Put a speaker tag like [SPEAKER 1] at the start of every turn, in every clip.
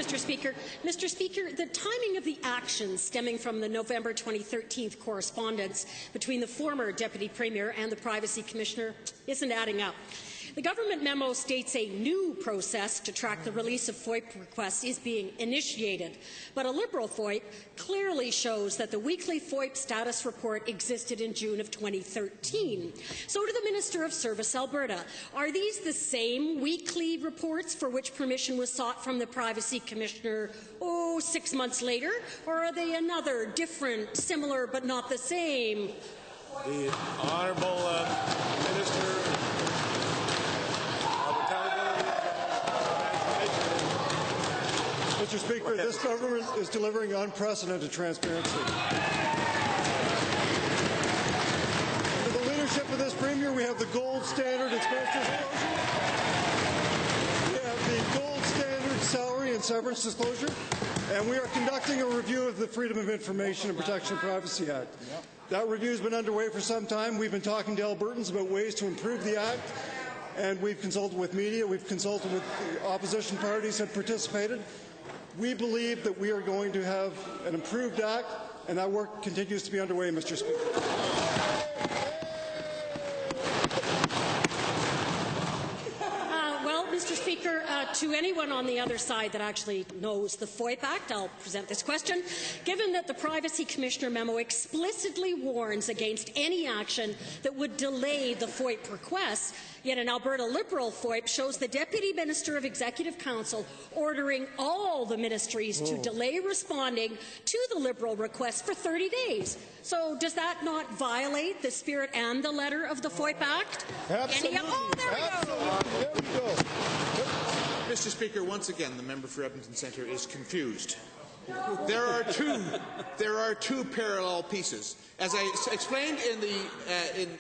[SPEAKER 1] Mr. Speaker. Mr. Speaker, the timing of the actions stemming from the November 2013 correspondence between the former Deputy Premier and the Privacy Commissioner isn't adding up. The government memo states a new process to track the release of FOIP requests is being initiated, but a Liberal FOIP clearly shows that the weekly FOIP status report existed in June of 2013. So to the Minister of Service, Alberta, are these the same weekly reports for which permission was sought from the Privacy Commissioner, 6 months later, or are they another, different, similar but not the same?
[SPEAKER 2] The Honourable Minister.
[SPEAKER 3] Mr. Speaker, this government is delivering unprecedented transparency. Under the leadership of this Premier, we have the gold standard expense disclosure. We have the gold standard salary and severance disclosure. And we are conducting a review of the Freedom of Information and Protection of Privacy Act. That review has been underway for some time. We've been talking to Albertans about ways to improve the Act. And we've consulted with media. We've consulted with opposition parties that participated. We believe that we are going to have an improved Act, and that work continues to be underway, Mr. Speaker.
[SPEAKER 1] Mr. Speaker, to anyone on the other side that actually knows the FOIP Act, I'll present this question. Given that the Privacy Commissioner memo explicitly warns against any action that would delay the FOIP requests, yet an Alberta Liberal FOIP shows the Deputy Minister of Executive Council ordering all the ministries to delay responding to the Liberal request for 30 days. So does that not violate the spirit and the letter of the FOIP Act?
[SPEAKER 3] Absolutely.
[SPEAKER 1] There we go.
[SPEAKER 4] Mr. Speaker, once again, the member for Edmonton Centre is confused. There are two parallel pieces. As I explained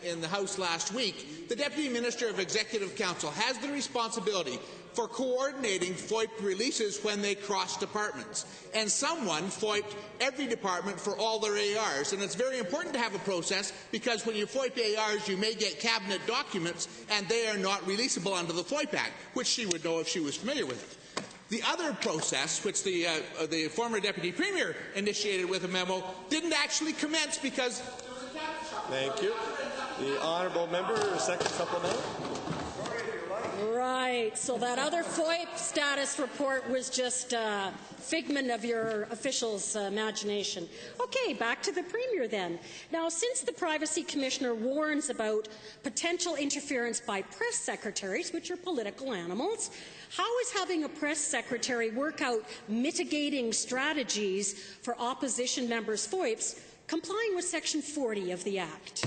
[SPEAKER 4] in the House last week, the Deputy Minister of Executive Council has the responsibility for coordinating FOIP releases when they cross departments. And someone FOIPed every department for all their ARs. And it's very important to have a process because when you FOIP ARs, you may get cabinet documents and they are not releasable under the FOIP Act, which she would know if she was familiar with it. The other process, which the former Deputy Premier initiated with a memo, didn't actually commence because there was a cabinet shop.
[SPEAKER 2] Thank you. The Honourable Member, second supplemental.
[SPEAKER 1] Right. So that other FOIP status report was just a figment of your officials' imagination. Okay, back to the Premier then. Now, since the Privacy Commissioner warns about potential interference by press secretaries, which are political animals, how is having a press secretary work out mitigating strategies for opposition members' FOIPs complying with Section 40 of the Act?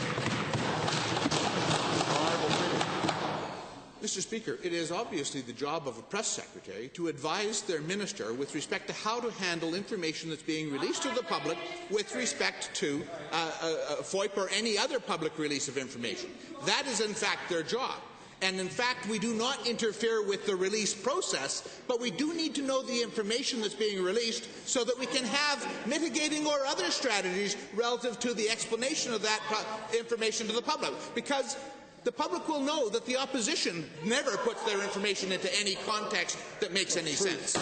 [SPEAKER 4] Mr. Speaker, it is obviously the job of a press secretary to advise their minister with respect to how to handle information that's being released to the public with respect to FOIP or any other public release of information. That is, in fact, their job. And in fact, we do not interfere with the release process, but we do need to know the information that's being released so that we can have mitigating or other strategies relative to the explanation of that information to the public. Because the public will know that the opposition never puts their information into any context that makes any sense.